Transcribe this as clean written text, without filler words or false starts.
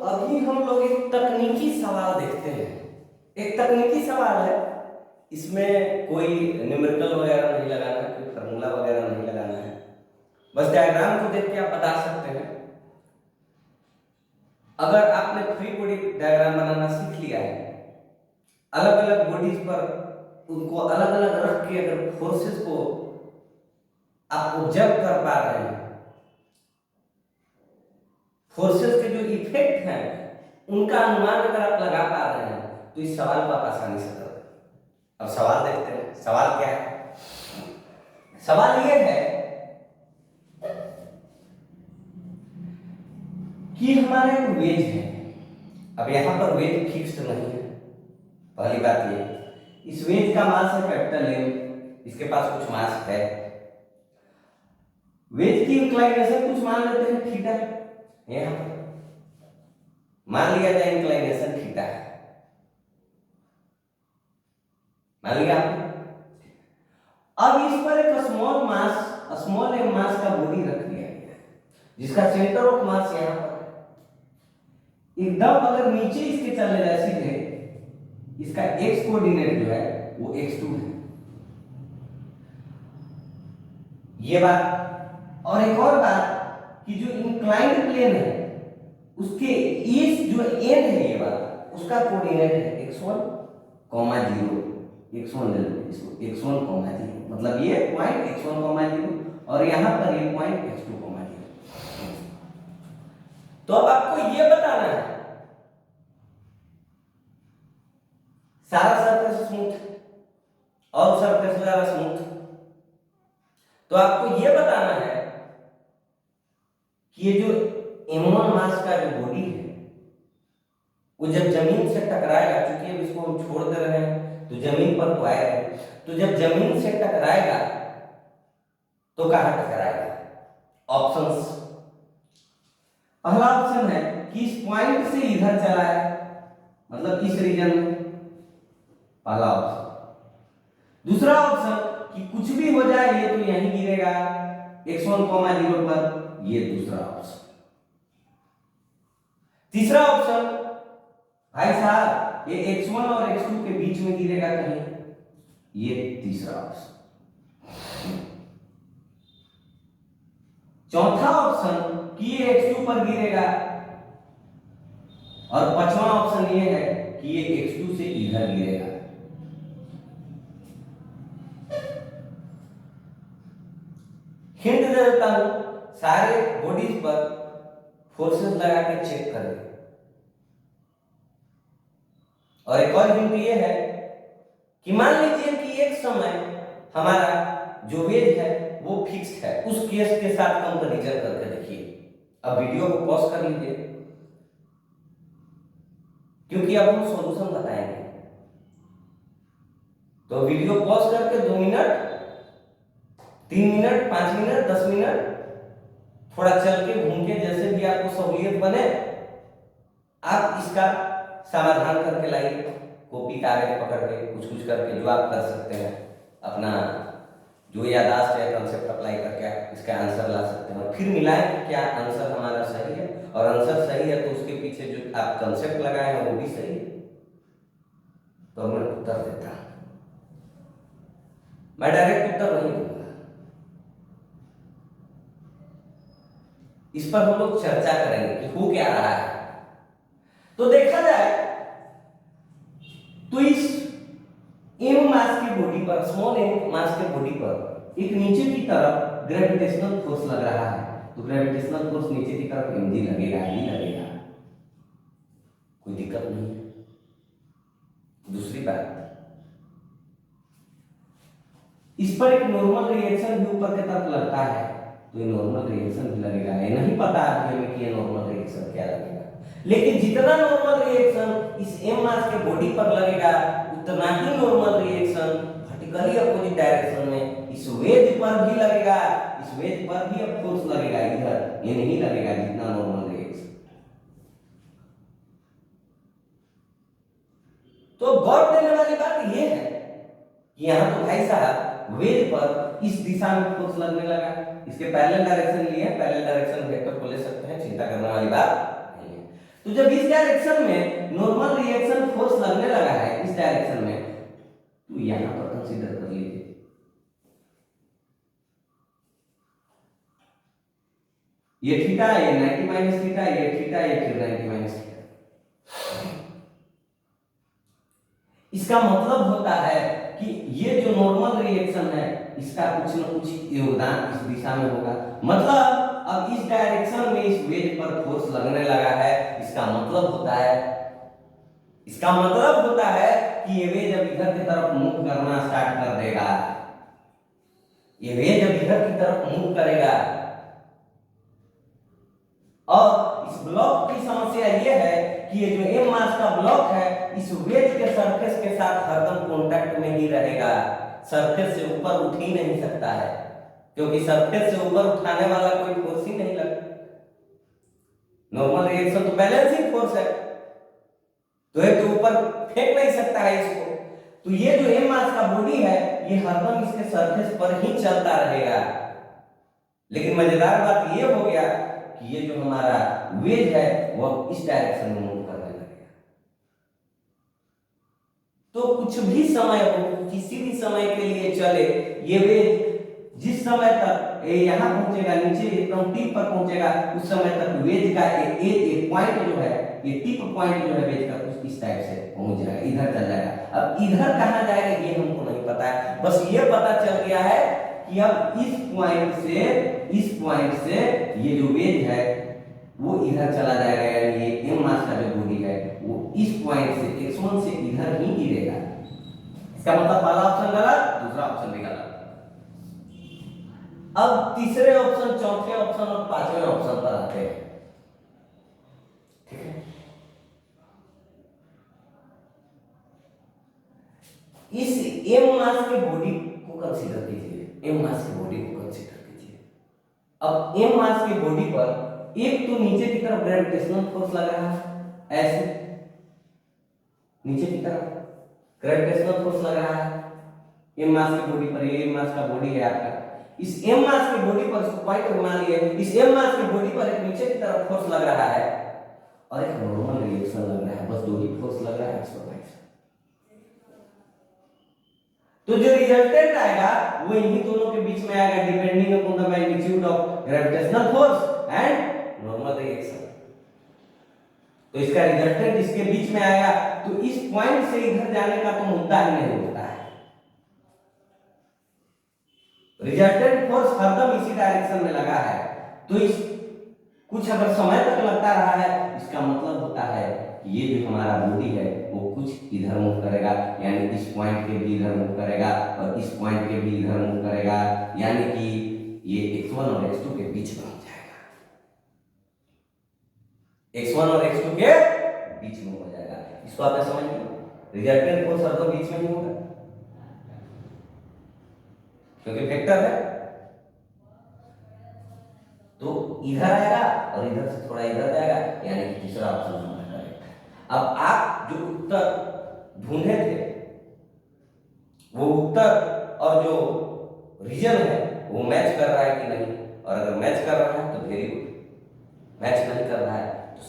अभी हम लोग एक तकनीकी सवाल देखते हैं। एक तकनीकी सवाल है, इसमें कोई न्यूमेरिकल वगैरह नहीं लगाना है, कोई फार्मूला वगैरह नहीं लगाना है, बस डायग्राम को देख के आप बता सकते हैं। अगर आपने फ्री बॉडी डायग्राम बनाना सीख लिया है, अलग अलग बॉडीज पर उनको अलग अलग रख के अगर फोर्सेस को आप ऑब्जर्व कर पा रहे हैं, फोर्सेस के जो इफेक्ट हैं उनका अनुमान अगर आप लगा पा रहे हैं, तो इस सवाल को आप आसानी से कर दें। अब सवाल देखते हैं, सवाल क्या है। सवाल यह है कि हमारा एक वेज है। अब यहां पर वेज फिक्स्ड नहीं है, पहली बात ये। इस वेज का मास है कैपिटल एम, इसके पास कुछ मास है। वेज की इंक्लाइनेशन कुछ मान लेते हैं थीटा, यहां मान लिया जाए इंक्लाइनेशन थीटा है, मान लिया। अब इस पर एक स्मॉल मास, स्मॉल एम मास का बॉडी रख दिया गया है, जिसका सेंटर ऑफ मास यहां पर एकदम अगर नीचे इसके चले जाए सीधे, इसका एक्स कोऑर्डिनेट जो है वो x2 है, ये बात। और एक और बात कि जो इंक्लाइंड प्लेन है उसके इस जो एंड है ये बात, उसका कोऑर्डिनेट है x1, 0, x1 ले लो इसको, x1, 0, मतलब ये पॉइंट x1, 0 और यहां पर ये पॉइंट x2, 0। तो अब आपको ये बताना है, सारा सरफेस स्मूथ और सरफेस ज्यादा स्मूथ, तो आपको ये बताना है कि ये जो m1 मास का जो बॉडी है वो जब जमीन से टकराएगा, चूंकि अब इसको हम छोड़ दे रहे हैं तो जमीन पर तो आएगा, तो जब जमीन से टकराएगा तो कहां टकराएगा? ऑप्शंस, पहला ऑप्शन है कि इस पॉइंट से इधर चला है, मतलब इस रीजन में, पहला ऑप्शन। दूसरा ऑप्शन कि कुछ भी हो जाए ये तो यहीं गिरेगा x1, 0 पर, ये दूसरा ऑप्शन। तीसरा ऑप्शन, भाई साहब ये x1 और x2 के बीच में गिरेगा कहीं, ये तीसरा ऑप्शन। चौथा ऑप्शन कि ये x2 पर गिरेगा, और पांचवा ऑप्शन ये है कि ये x2 से इधर गिरेगा। हिंट दे देता हूं, सारे बॉडीज पर फोर्सेस लगा के चेक करें। और एक और हिंट ये है कि मान लीजिए कि एक समय हमारा जो वेज है वो फिक्स्ड है, उस केस के साथ कंपैरिजन करके देखिए। अब वीडियो को पॉज कर लीजिए, क्योंकि अब हम सॉल्यूशन बताएंगे। तो वीडियो पॉज करके 2 मिनट, 3 मिनट, 5 मिनट, 10 मिनट थोड़ा चल के घूम के, जैसे भी आपको सहूलियत बने आप इसका समाधान करके लाइए, कॉपी कागज पकड़ के कुछ कुछ करके, जो आप कर सकते हैं। अपना जो याददाश्त है कंसेप्ट अप्लाई करके इसका आंसर ला सकते हैं, और फिर मिलाएं कि क्या आंसर हमारा सही है, और आंसर सही है तो उसके पीछे जो आप कंसेप्ट लगाए हैं वो भी सही है, तो मैं उत्तर देता हूं। मैं डायरेक्ट उत्तर नहीं दूंगा, इस पर हम लोग चर्चा करेंगे कि हो क्या रहा है। तो देखा जाए तो इस एम मास की बॉडी पर, स्मॉल एम मास के बॉडी पर एक नीचे की तरफ ग्रेविटेशनल फोर्स लग रहा है, तो ग्रेविटेशनल फोर्स नीचे की तरफ mg लगेगा, ही लगेगा, कोई दिक्कत नहीं है। दूसरी बात, इस पर एक नॉर्मल रिएक्शन भी ऊपर की तरफ लगता है, तो ये नॉर्मल रिएक्शन भी लगेगा। ये नहीं पता है हमें कि ये नॉर्मल रिएक्शन क्या लगेगा, लेकिन जितना नॉर्मल रिएक्शन इस एम मास के बॉडी पर लगेगा, उतना ही normal reaction vertically opposite direction में इस वेज पर भी लगेगा। इस वेज पर भी अब फोर्स लगेगा, इधर ये नहीं लगेगा जितना नॉर्मल रिएक्शन। तो गौर देने वाली बात ये है कि यहां तो भाई साहब वेज पर इस दिशा में फोर्स लगने लगा, इसके पैरेलल डायरेक्शन लिए, पैरेलल डायरेक्शन वेक्टर को ले सकते हैं, चिंता करने वाली बात नहीं है। तो जब इस डायरेक्शन में नॉर्मल रिएक्शन फोर्स लगने लगा है इस डायरेक्शन में, तो यहां पर कंसीडर कर लीजिए, ये थीटा, ये 90 माइनस थीटा, ये थीटा, ये फिर 90 माइनस थीटा। इसका मतलब होता है कि ये जो नॉर्मल रिएक्शन है इसका कुछ न कुछ योगदान इस दिशा में होगा। मतलब अब इस डायरेक्शन में इस वेज पर फोर्स लगने लगा है, इसका मतलब होता है कि ये वेज अब इधर की तरफ मूव करना स्टार्ट कर देगा, ये वेज अब इधर की तरफ मूव करेगा। और इस ब्लॉक की समस्या ये है कि ये जो एम मास का ब्लॉक है इस वेज के सरफेस के साथ हरदम कांटेक्ट में ही रहेगा, सरफेस से ऊपर उठ ही नहीं सकता है, क्योंकि सरफेस से ऊपर उठाने वाला कोई फोर्स ही नहीं लगता। नॉर्मल रिएक्शन तो बैलेंसिंग फोर्स है, तो एक तो ऊपर फेंक नहीं सकता है इसको। तो ये जो एम मास का बॉडी है ये हरदम इसके सरफेस पर ही चलता रहेगा। लेकिन मजेदार बात ये हो गया कि ये जो हमारा वेज है वह इस डायरेक्शन में मूव करने लगेगा। तो कुछ भी समय हो, किसी भी समय के लिए चले, ये वेज जिस समय तक यहां पहुंचेगा, नीचे एकदम टिप पर पहुंचेगा, उस समय तक वेज का एक पॉइंट जो है, ये टिप पॉइंट जो है वेज का कुछ इस टाइप से पहुंच जाएगा, इधर चल जाएगा। अब इधर कहां जाएगा ये हमको नहीं पता है, बस ये पता चल गया है कि अब इस पॉइंट से ये जो वेज है वो इधर चला जाएगा, यानी ये एम मास का जो बॉडी है वो इस पॉइंट से x1 से इधर ही गिरेगा। इसका मतलब पहला ऑप्शन गलत, दूसरा ऑप्शन भी गलत। अब तीसरे ऑप्शन, चौथे ऑप्शन और पांचवें ऑप्शन पर आते हैं। ठीक है, इस एम मास के बॉडी को कंसीडर कीजिए, एम मास की बॉडी को कंसीडर कीजिए। अब एम मास की बॉडी पर एक तो नीचे की तरफ ग्रेविटेशनल फोर्स लग रहा है, ऐसे नीचे की तरफ ग्रेविटेशनल फोर्स लग रहा है एम मास की बॉडी पर। ये एम मास का बॉडी है आपका, इस एम मास की बॉडी पर इसको पॉइंट मान लिए, इस एम मास की बॉडी पर एक नीचे की तरफ फोर्स लग रहा है और एक नॉर्मल रिएक्शन लग रहा है, बस दो ही फोर्स लग रहा है एक्स। तो जो रिजल्टेंट आएगा वो इन्हीं दोनों के बीच में आएगा, depending upon the magnitude of gravitational force and normal reaction. तो इसका रिजल्टेंट इसके बीच में आएगा, तो इस पॉइंट से इधर जाने का तो मुद्दा ही नहीं होता है। रिजल्टेंट फोर्स हरदम इसी डायरेक्शन में लगा है, तो इस कुछ अगर समय तक लगता रहा है, इसका मतलब होता है कि ये जो हमारा बॉडी है वो कुछ इधर मूव करेगा, यानी इस पॉइंट के भी इधर मूव करेगा और इस पॉइंट के भी इधर मूव करेगा, यानी कि ये x1 और x2 के बीच में हो जाएगा, x1 और x2 के बीच में हो जाएगा। इसको आपने समझ लिया, रिजल्टेंट फोर्स हरदम बीच में ही होगा क्योंकि वेक्टर है, तो इधर आएगा और इधर से थोड़ा इधर जाएगा, यानी कि तीसरा ऑप्शन हमारा करेक्ट है। अब आप जो उत्तर ढूंढे थे वो उत्तर और जो रीजन है वो मैच कर रहा है कि नहीं, और अगर मैच कर रहा है तो वेरी गुड, मैच नहीं कर रहा है तो